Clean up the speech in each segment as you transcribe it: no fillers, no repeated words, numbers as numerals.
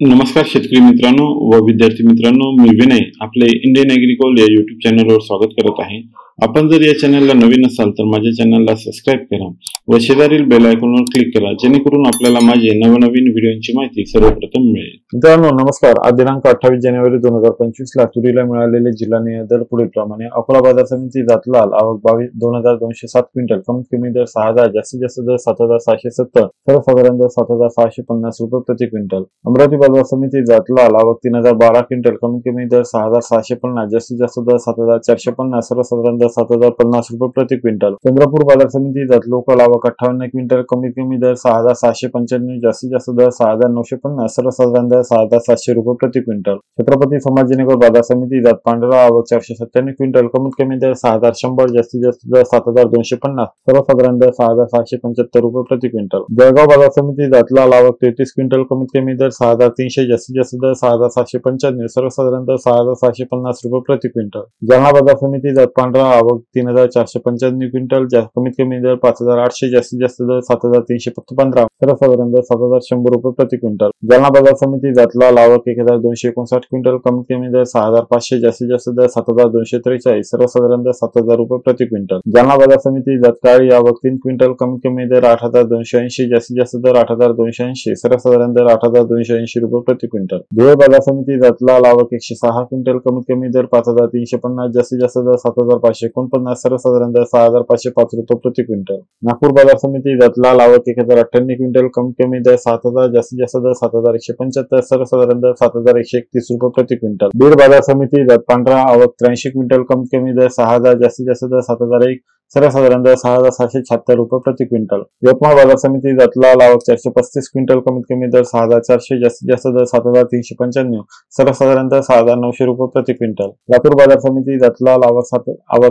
नमस्कार शेतकरी मित्रांनो व विद्यार्थी मित्रांनो, मी विनय आपले इंडियन ॲग्रिकॉल या युट्यूब चॅनलवर स्वागत करत आहे। आपण जर या चॅनलला नवीन असाल तर माझ्या चॅनलला सबस्क्राइब करा व शेजारील बेल आयकॉनवर क्लिक करा, जेणेकरून आपल्याला माझे नवनवीन व्हिडिओची माहिती सर्वप्रथम मिळेल। मित्रांनो नमस्कार। आज दिनांक 28 जानेवारी 2025 ला तुरीला मिळालेले जिल्हा दर पुढील प्रमाणे: अकोला बाजार समिती जातलाल आवक 22,207 क्विंटल, कमीत कमी दर 6,000, जास्तीत जास्त दर 7,670, सर्वसाधारण दर 7,650 रुपये प्रति क्विंटल। अमरावती बाजार समिती जातलाल आवक 3,012 क्विंटल, कमीत कमी दर 6,650, जास्तीत जास्त दर 7,450, सर्वसाधारण दर 7,050 रुपये प्रति क्विंटल। चंद्रपूर बाजार समिती जात लोकल आवक 58 क्विंटल, कमीत कमी दर 6,795, जास्तीत जास्त दर 6,950, सर्वसाधारण दर 6,700 रुपये प्रति क्विंटल। छत्रपती संभाजीनगर बाजार समिती जात पांढरा आवक 497 क्विंटल, कमीत कमी दर 6,100, जास्तीत जास्त दर 7,250, सर्वसाधारण दर 6,775 रुपये प्रति क्विंटल। जळगाव बाजार समिती जात लाल आवक 33 क्विंटल, कमीत कमी दर 6,300, जास्तीत जास्त दर 6,795, सर्वसाधारण दर 6,650 रुपये प्रति क्विंटल। जालना बाजार समिती जात पांढरा आवक 3,495 क्विंटल, कमीत कमी दर 5,800, जास्तीत जास्त दर 7,315, सर्वसाधारण दर 7,100 रुपये प्रति क्विंटल। जालना बाजार समिती जात लाल आवक 1,259 क्विंटल, कमीत कमी दर 6,500, जास्तीत जास्त दर 7,243, सर्वसाधारण दर 7,000 रुपये प्रति क्विंटल। जालना बाजार समिती जात काळी आवक 3 क्विंटल, कमीत कमी दर 8,280, जास्तीत जास्त दर 8,280, सर्वसाधारण दर 8,280 रुपये प्रति क्विंटल। धुळे बाजार समिती जात लाल आवक 106 क्विंटल, कमीत कमी दर 5,350, जास्तीत जास्त दर 7,549, सर्वसाधारण दर 6,505 रुपये प्रति क्विंटल। नागपूर बाजार समिती जात लाल आवक 1,098 क्विंटल, कमीत कमी दर 7,000, जास्तीत जास्त दर 7,175, सर्वसाधारण दर 7,131 रुपये प्रति क्विंटल। बीड बाजार समिती जात पांढरा आवक 83 क्विंटल, कमीत कमी दर 6,000, जास्तीत जास्त दर 7,001, सर्वसाधारण दर 6,776 रुपये प्रति क्विंटल। यवतमाळ बाजार समिती जात लाल आवक 435 क्विंटल, कमीत कमी दर 6,400, जास्तीत जास्त दर 7,395, सर्वसाधारण दर 6,900 रुपये प्रति क्विंटल। लातूर बाजार समिती जात लाल आवक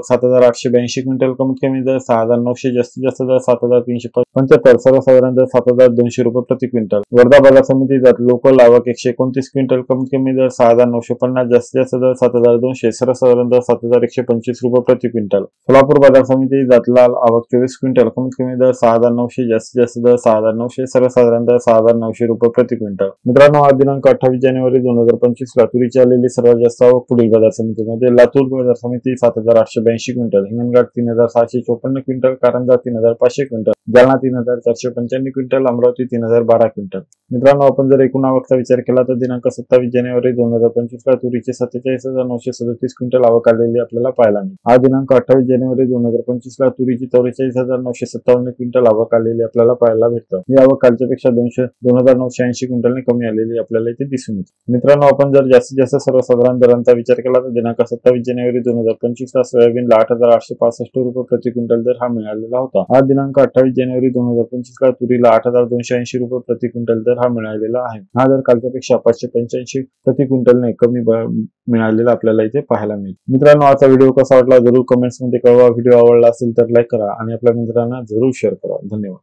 7,882 क्विंटल, कमीत कमी दर 6,900, जास्तीत जास्त दर 7,375, सर्वसाधारण दर 7,200 रुपये प्रति क्विंटल। वर्धा बाजार समिती जात लोकल आवक 129 क्विंटल, कमीत कमी दर 6,950, जास्तीत जास्त दर 7,200, सर्वसाधारण दर 7,125 रुपये प्रति क्विंटल। सोलापूर बाजार समिती जात लाल आवक 24 क्विंटल, कमीत कमी दर 6,900, जास्तीत जास्त दर 6,900, सर्वसाधारण दर 6,900 रुपये प्रति क्विंटल। मित्रांनो आज दिनांक 28 जानेवारी 2025 ला तुरीची आलेली सर्वात जास्त आवक पुढील बाजार समितीमध्ये: लातूर बाजार समिती 7,882 quintal, Hinganghat 3,654 quintal, Karanja 3,500 quintal, Jalna 3,495 quintal, Amravati 3,012 quintal. मित्रांनो आपण जर एकूण आवकचा विचार केला तर दिनांक 27 जानेवारी 2025 ला तुरीची 47,937 क्विंटल आवक आलेली आपल्याला पाहायला मिळेल। आज दिनांक 28 जानेवारी 2025 ला तुरीची 44,957 क्विंटल आवक आलेली आपल्याला पाहायला भेटतं। ही आवक कालच्या पेक्षा 2,980 क्विंटलने कमी आलेली आपल्याला इथे दिसून येते। मित्रांनो आपण जर जास्तीत जास्त सर्वसाधारण दरांचा विचार केला तर दिनांक 27 जानेवारी 2025 ला सोयाबीनला 8,865 रुपये प्रति क्विंटल दर हा मिळालेला होता। आज दिनांक 28 जानेवारी 2025 ला तुरीला 8,280 रुपये प्रति क्विंटल दर हा मिळालेला आहे। हा दर कालच्यापेक्षा 585 प्रति क्विंटलने कमी मिळालेला आपल्याला इथे पाहायला मिळेल। मित्रांनो आजचा व्हिडिओ कसा वाटला जरूर कमेंट्स मध्ये कळवा। व्हिडिओ आवडला असेल तर लाईक करा आणि आपल्या मित्रांना जरूर शेअर करा। धन्यवाद।